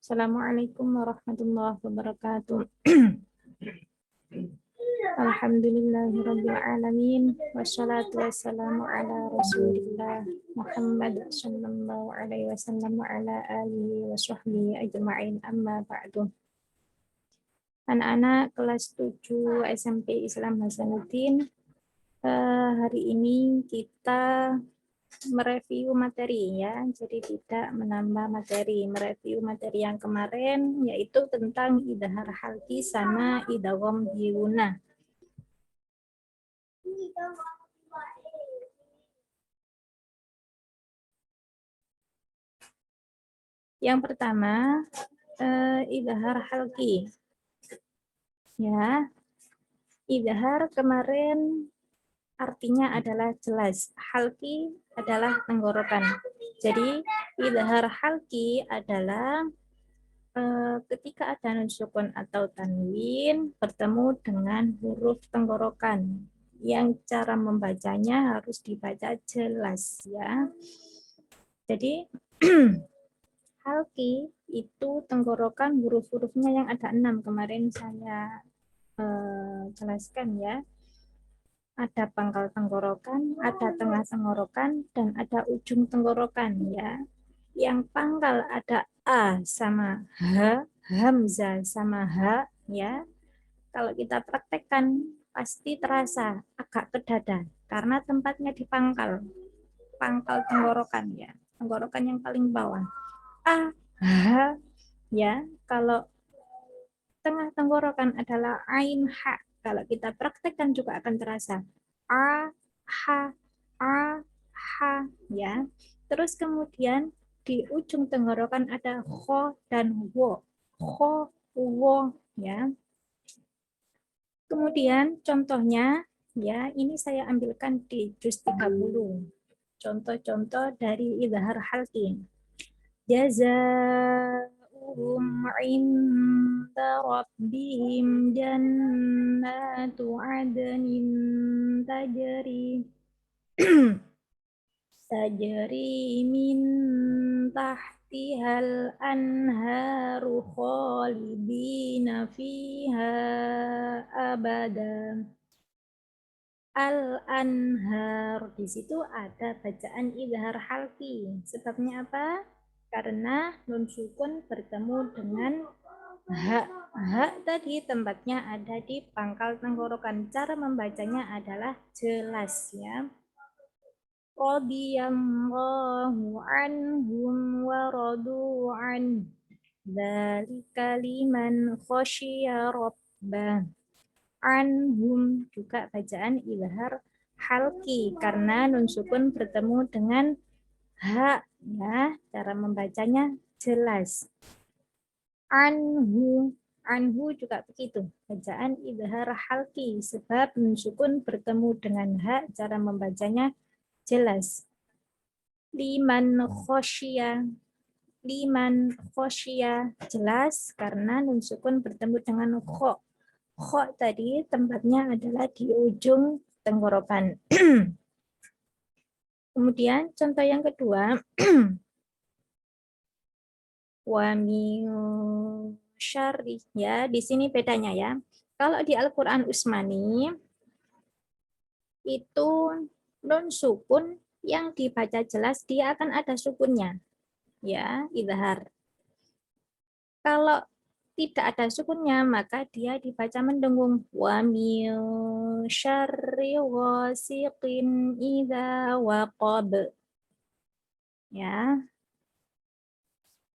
Assalamualaikum warahmatullahi wabarakatuh. Alhamdulillahirabbil alamin wassalatu wassalamu ala Rasulillah Muhammad sallallahu alaihi wasallam wa ala alihi wa sahbihi ajma'in, amma ba'du. Anak-anak kelas 7 SMP Islam Hasanuddin, hari ini kita mereview materi ya, jadi tidak menambah materi, mereview materi yang kemarin yaitu tentang idhar halki sama idgham biuna. Yang pertama idhar halki. Ya, idhar kemarin artinya adalah jelas, halki adalah tenggorokan. Jadi idhar halki adalah ketika ada nun sukun atau tanwin bertemu dengan huruf tenggorokan yang cara membacanya harus dibaca jelas ya. Jadi halki itu tenggorokan, huruf-hurufnya yang ada 6 kemarin saya jelaskan ya. Ada pangkal tenggorokan, ada tengah tenggorokan, dan ada ujung tenggorokan ya. Yang pangkal ada A sama H, hamzah sama H ya. Kalau kita praktekkan pasti terasa agak ke dada karena tempatnya di pangkal tenggorokan ya. Tenggorokan yang paling bawah. A, H ya. Kalau tengah tenggorokan adalah ain ha. Kalau kita praktekkan juga akan terasa a, ha ya. Terus kemudian di ujung tenggorokan ada kho dan wo. Kho, wo ya. Kemudian contohnya ya, ini saya ambilkan di juz 30. Contoh-contoh dari idhar halki. Jazaa'uhum 'inda rabbihim jannatu 'adnin tajri min tahtihal anharu khalidina fiha abada. Al-anhar, di situ ada bacaan idhar halki. Sebabnya apa? Karena nun sukun bertemu dengan ha. Ha tadi tempatnya ada di pangkal tenggorokan. Cara membacanya adalah jelas ya. Radiyallahu anhum wa radu an. Dzalika liman khasyiya rabbah. Anhum juga bacaan idhar halki karena nun sukun bertemu dengan ha ya. Cara membacanya jelas. Anhu juga begitu, bacaan idhar halki sebab nun sukun bertemu dengan ha, cara membacanya jelas. Liman khosya jelas karena nun sukun bertemu dengan kho. Kho tadi tempatnya adalah di ujung tenggorokan. Kemudian contoh yang kedua, wa min syarri ya, di sini bedanya ya. Kalau di Al-Qur'an Utsmani itu nun sukun yang dibaca jelas dia akan ada sukunnya. Ya, idhar. Kalau tidak ada sukunnya maka dia dibaca mendengung. Wa min syarri ghasiqin idza waqab. Ya.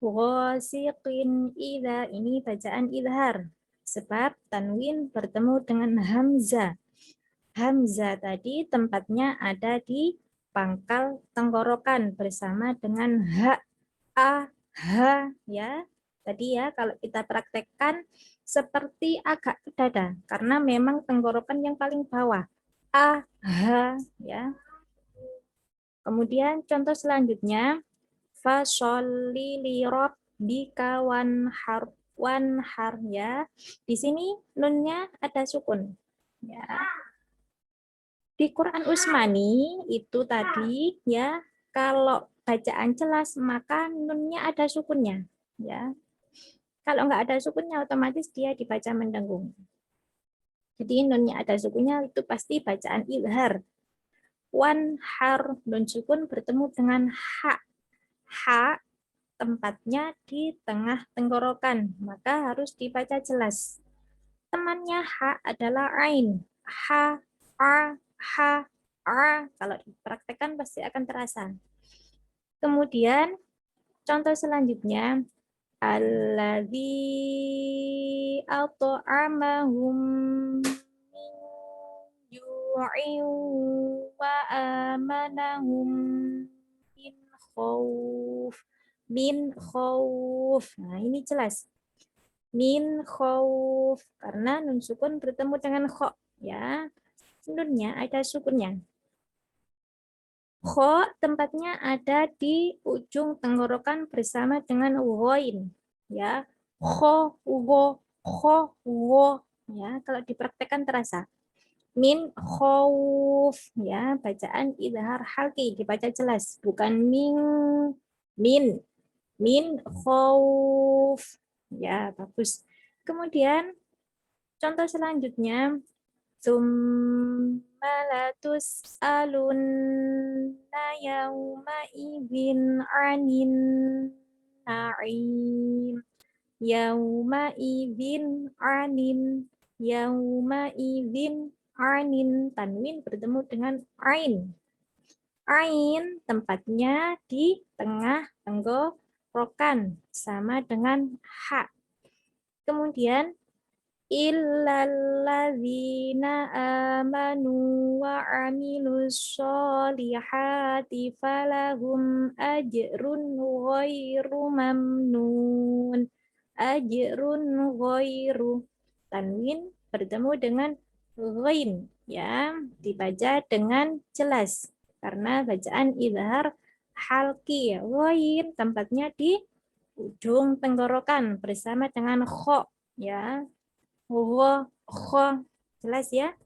Ghasiqin idza, ini bacaan idhar sebab tanwin bertemu dengan hamzah. Hamzah tadi tempatnya ada di pangkal tenggorokan bersama dengan ha, a, ha ya. Tadi ya kalau kita praktekkan seperti agak ke dada karena memang tenggorokan yang paling bawah. A, ha ya. Kemudian contoh selanjutnya fasholli li rabbika wanhar ya. Di sini nunnya ada sukun. Ya. Di Quran Utsmani itu tadi ya, kalau bacaan jelas maka nunnya ada sukunnya ya. Kalau nggak ada sukunnya, otomatis dia dibaca mendengung. Jadi nunnya ada sukunnya itu pasti bacaan izhar. Wan har, nun sukun bertemu dengan ha. Ha tempatnya di tengah tenggorokan, maka harus dibaca jelas. Temannya ha adalah ain. Ha, a, ha, a. Kalau dipraktekkan pasti akan terasa. Kemudian contoh selanjutnya, alladzi at'amahum min ju'in wa amanahum min khauf. Min khauf. Nah, ini jelas. Min khauf karena nun sukun bertemu dengan kho, ya. Nunnya ada sukunnya. Kho tempatnya ada di ujung tenggorokan bersama dengan ghoin, ya. Kho, wo, ya. Kalau dipraktekkan terasa. Min khauf, ya. Bacaan idhar halki dibaca jelas, bukan min, min khauf, ya. Bagus. Kemudian contoh selanjutnya, Tsumma latus'alunna yawma idzin 'anin na'im. Yawma idzin 'anin tanwin bertemu dengan ain. Ain tempatnya di tengah tenggorokan sama dengan ha. Kemudian illalladzina amanu wa amilus solihati falahum ajrun ghairu mamnun. Ajrun ghairu. Tanwin bertemu dengan ghain, ya, dibaca dengan jelas karena bacaan izhar halki. Ghain tempatnya di ujung tenggorokan bersama dengan kho, ya. Kho, jelas ya.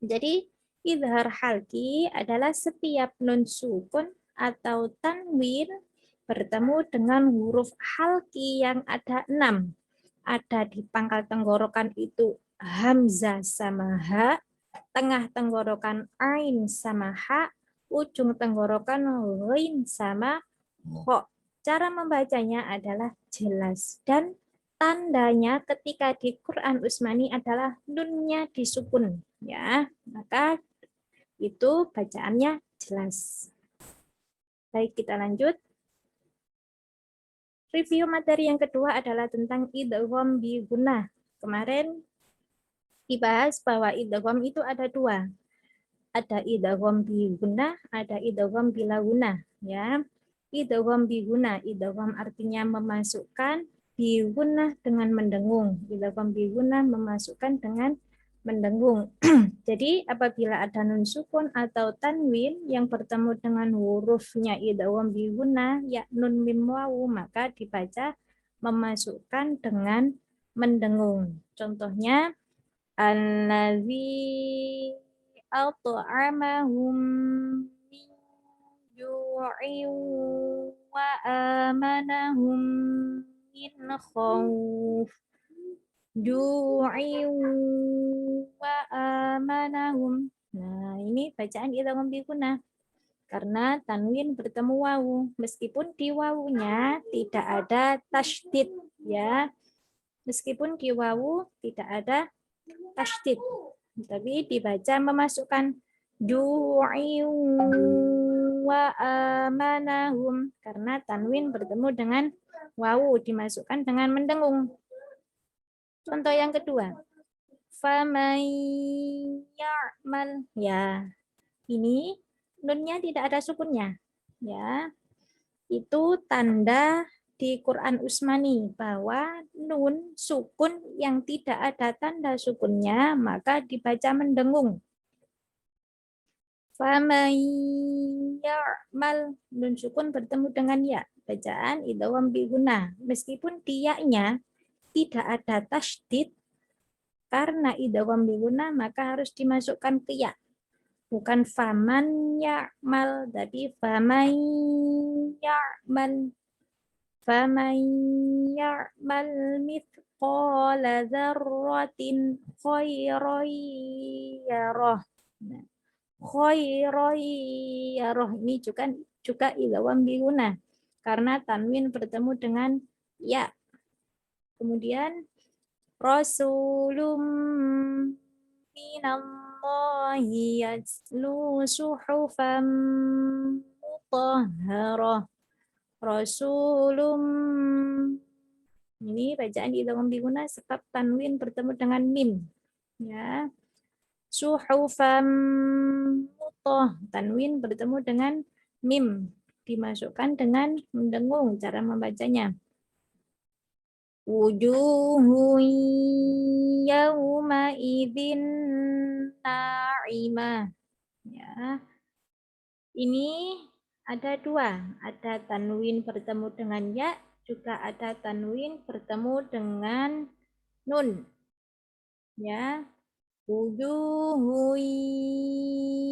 Jadi izhar halki adalah setiap nun sukun atau tanwin bertemu dengan huruf halki yang ada 6. Ada di pangkal tenggorokan itu hamzah sama ha, tengah tenggorokan ain sama ha, ujung tenggorokan ghain sama kho. Cara membacanya adalah jelas dan tandanya ketika di Quran Utsmani adalah nunnya disukun, ya. Maka itu bacaannya jelas. Baik, kita lanjut. Review materi yang kedua adalah tentang idgham bi gunnah. Kemarin dibahas bahwa idgham itu ada dua. Ada idgham bi gunnah, ada idgham bila gunnah, ya. Idgham bi gunnah, idgham artinya memasukkan, bi gunnah dengan mendengung. Idgham bi gunnah memasukkan dengan mendengung. Jadi apabila ada nun sukun atau tanwin yang bertemu dengan hurufnya idgham bi gunnah, ya nun mim wawu, maka dibaca memasukkan dengan mendengung. Contohnya allazi at'amahum min ju'in wa amanahum min khauf. Ju'in wa amanahum. Nah, ini bacaan idgham bi gunnah karena tanwin bertemu wawu, meskipun di wawunya tidak ada tasydid, ya. Meskipun di wawu tidak ada tasydid, tapi dibaca memasukkan du'in wa amanahum karena tanwin bertemu dengan wawu, dimasukkan dengan mendengung. Contoh yang kedua, faman ya'mal, ya. Ini nunnya tidak ada sukunnya, ya. Itu tanda di Quran Utsmani bahwa nun sukun yang tidak ada tanda sukunnya maka dibaca mendengung. Faman ya'mal, nun sukun bertemu dengan ya, bacaan idgham bi gunnah. Meskipun dia-nya tidak ada tasydid, karena idgham bi gunnah maka harus dimasukkan ke ya. Bukan faman ya'mal, tapi faman ya'mal. faman ya'mal mithqala dzarratin khairan yarah. Nah, khairan yarah ini juga idgham biguna karena tanwin bertemu dengan ya. Kemudian rasulum minallahi yatlu suhufan mutahharah. Rasulum ini bacaan idgham biguna sebab tanwin bertemu dengan mim. Ya. Suhufan tanwin bertemu dengan mim, dimasukkan dengan mendengung cara membacanya. Wujuhu yawma idzin na'imah. Ya. Ini ada dua, ada tanwin bertemu dengan ya, juga ada tanwin bertemu dengan nun. Ya. Wujuhu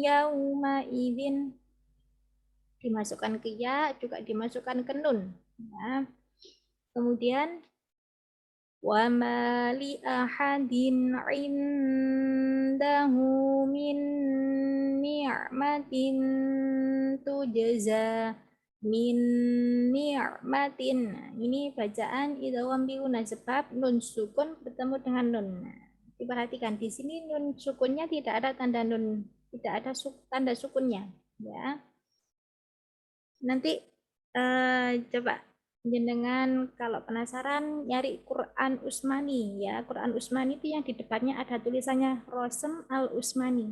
yawma idzin dimasukkan ke ya, juga dimasukkan ke nun. Ya. Kemudian wa ma li ahadin indahu min ni'matin tujza min ni'matin. Nah, ini bacaan idgham biguna sebab nun sukun bertemu dengan nun. Nah, diperhatikan di sini nun sukunnya tidak ada tanda nun, tidak ada tanda sukunnya, ya. Nanti coba jenengan kalau penasaran nyari Quran Utsmani ya. Quran Utsmani itu yang di depannya ada tulisannya Rosem Al Utsmani.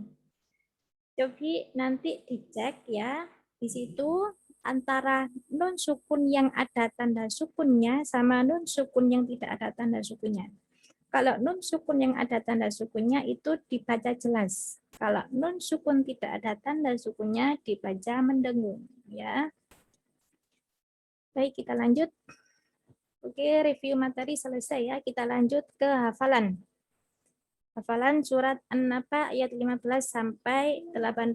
Coba nanti dicek ya. Di situ antara nun sukun yang ada tanda sukunnya sama nun sukun yang tidak ada tanda sukunnya. Kalau nun sukun yang ada tanda sukunnya itu dibaca jelas. Kalau nun sukun tidak ada tanda sukunnya dibaca mendengung ya. Baik, kita lanjut. Oke, review materi selesai ya. Kita lanjut ke hafalan. Hafalan surat An-Naba ayat 15 sampai 18.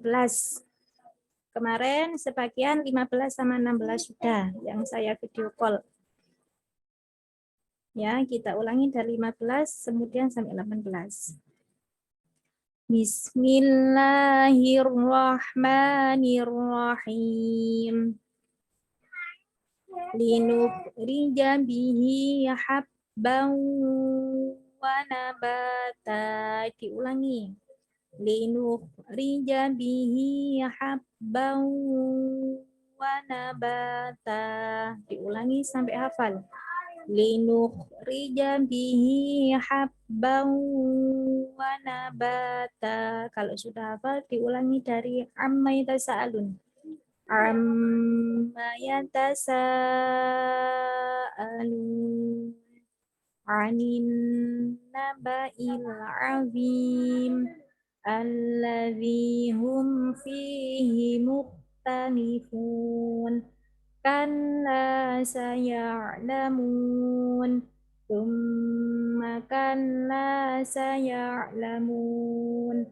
Kemarin sebagian 15 sama 16 sudah yang saya video call. Ya, kita ulangi dari 15 kemudian sampai 18. Bismillahirrahmanirrahim. Linukhrija bihi habban wa nabata. Diulangi. Linukhrija bihi habban wa nabata. Diulangi sampai hafal. Linukhrija bihi habban wa nabata. Kalau sudah hafal diulangi dari amma yatasaalun. Amma yatasaalun anin naba'il azim alladzi hum fihi mukhtalifun kalla saya'lamun thumma kalla saya'lamun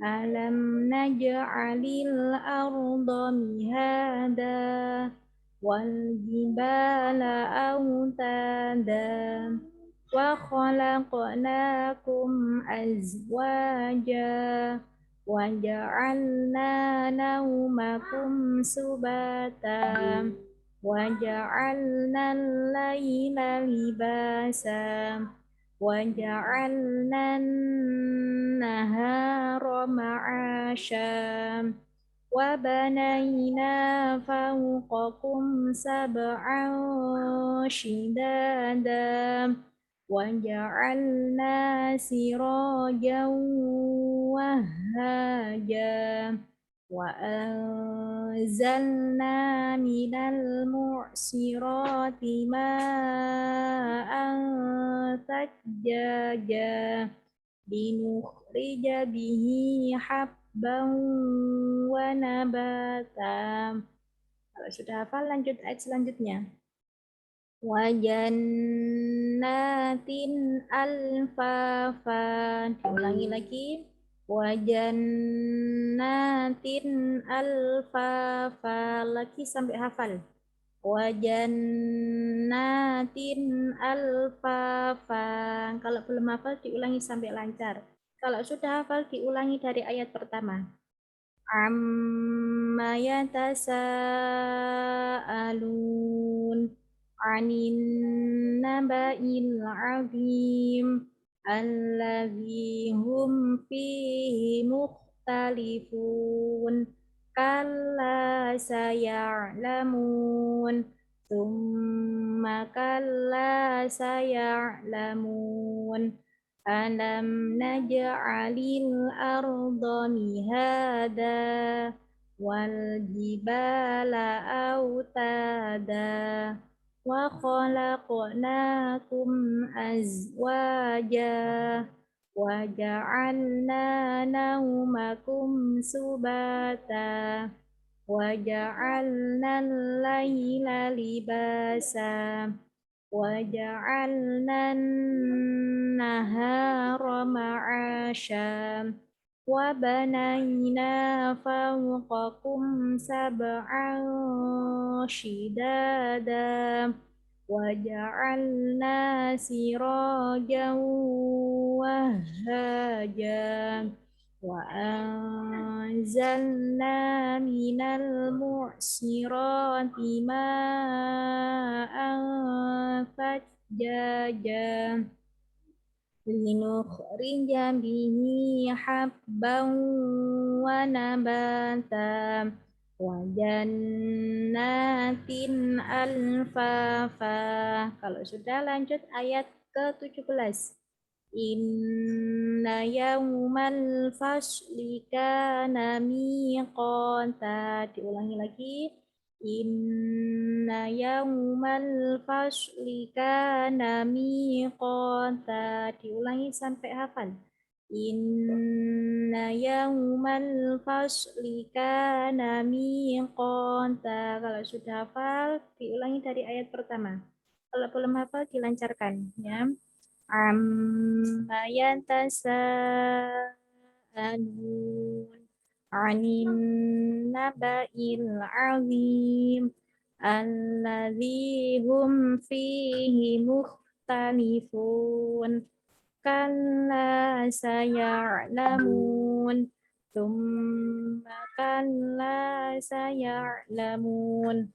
alam naj'alil arda mihada wal jibala autada wa khalaqnakum azwaja wa ja'alna naumakum subata wa ja'alna al-laila libasa wa ja'alna an-nahara ma'asha wa banayna fawqakum sab'an shidada wa ja'alna sirajan wahhaja wa anzalna minal mu'sirati ma'an thajjaja linukhrija bihi habban wa nabata. Kalau sudah hafal lanjut ayat selanjutnya. Wa jannatin alfafa. Diulangi lagi. Wa jannatin alfafa. Lagi sampai hafal. wa jannatin alfafa. Kalau belum hafal diulangi sampai lancar. Kalau sudah hafal diulangi dari ayat pertama. Amma yatasaalun anin naba'il azim alladzi hum fihi mukhtalifun kalla saya'lamun thumma kalla saya'lamun alam naj'alil arda mihada wal jibala autada wa khalaqnakum azwaja wa ja'alna naumakum subata wa ja'alna al-laila libasa وجعلنا النهار معاشا وبنينا فوقكم سبعا شدادا وجعلنا سراجا وهاجا وأنزلنا من المعصرات ماء ثجاجا لنخرج به حبا ونباتا وجنات alfafa. Kalau sudah lanjut ayat ke-17. Inna yawmal fasli kana miqata. Diulangi lagi. Inna yawmal fasli kana miqata. Diulangi sampai hafal. Inna yawmal fasli kana miqata. Kalau sudah hafal, diulangi dari ayat pertama. Kalau belum hafal, dilancarkan ya. Amma yatasaalun anin naba'il azim alladzi hum fihi mukhtalifun kalla saya'lamun thumma kalla saya'lamun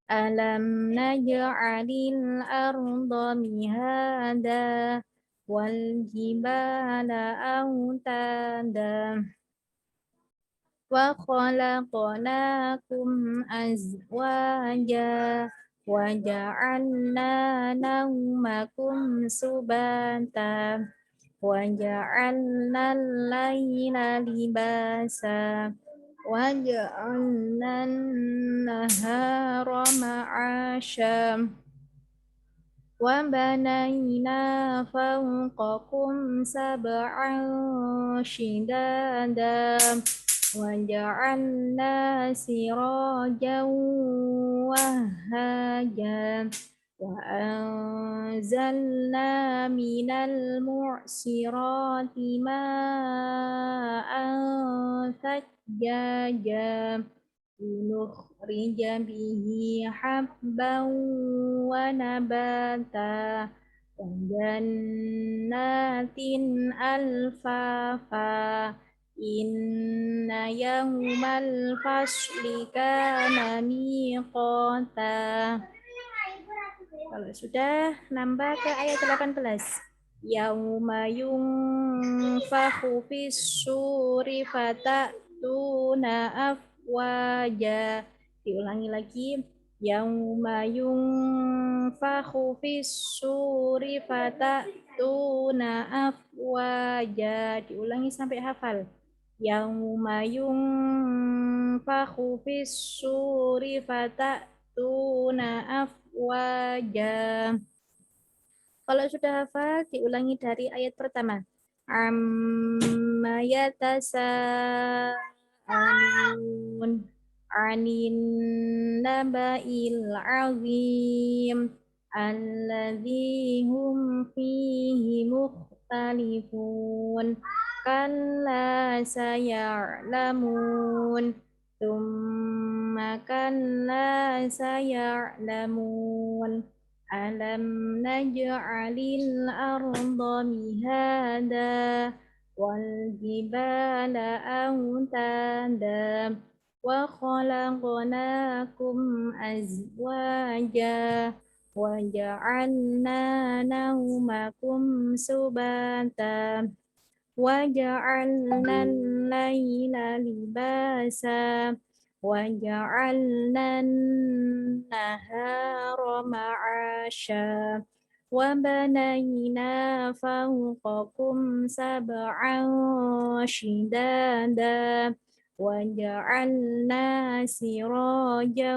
Alam naj'alil arda mihada wal jibala autada wa khalaqnakum azwaja wa ja'alna naumakum subata wa ja'alna al-laila libasa وجعلنا النهار معاشا وبنينا فوقكم سبعا شدادا وجعلنا سراجا وهاجا وأنزلنا من المعصرات ماء ثجاجا لنخرج به حبا ونباتا وجنات ألفافا إن يوم الفصل كان ميقاتا. Kalau sudah, nambah ke ayat 18. Yauma yunfakhu fis-suri fatatuna afwaja. Diulangi lagi. Yauma yunfakhu fis-suri fatatuna afwaja. Diulangi sampai hafal. Yauma yunfakhu fis-suri fatatuna afwaja. Kalau sudah hafal, diulangi dari ayat pertama. Amma yatasaalun anin naba'il azim alladzi hum fihi mukhtalifun kalla saya'lamun ثم كلا سيعلمون ألم نجعل الأرض مهادا والجبال أوتادا وخلقناكم أزواجا وجعلنا نومكم سباتا وجعلنا الليل لباسا وجعلنا النهار معاشا وبنينا فوقكم سبعا شدادا وجعلنا سراجا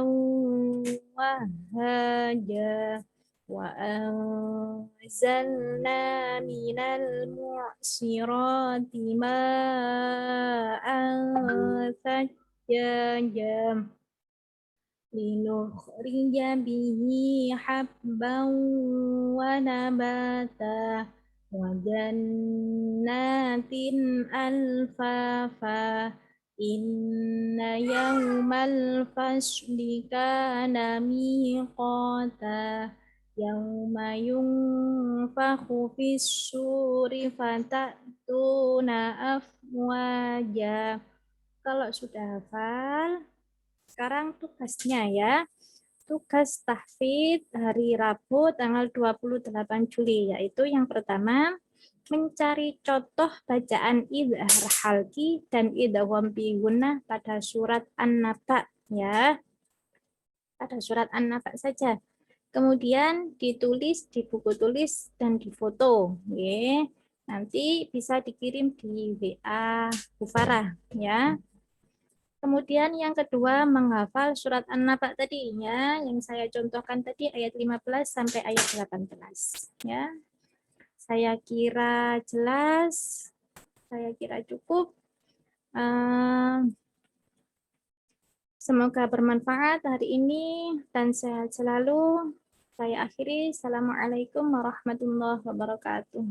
وهاجا وأنزلنا من المعصرات ماء ثجاجا لنخرج به حبا ونباتا وجنات ألفافا إن يوم الفصل كان ميقاتا يوم ينفخ في الصور فتأتون أفواجا. Kalau sudah hafal, sekarang tugasnya ya. Tugas tahfidz hari Rabu tanggal 28 Juli, yaitu yang pertama, mencari contoh bacaan idhar halki dan idgham bi gunnah pada surat An-Naba ya. Pada surat An-Naba saja. Kemudian ditulis di buku tulis dan difoto. Ya. Nanti bisa dikirim di WA Bu Farah ya. Kemudian yang kedua menghafal surat An-Naba tadi ya, yang saya contohkan tadi ayat 15 sampai ayat 18 ya. Saya kira jelas, saya kira cukup. Semoga bermanfaat hari ini dan sehat selalu. Saya akhiri. Assalamualaikum warahmatullahi wabarakatuh.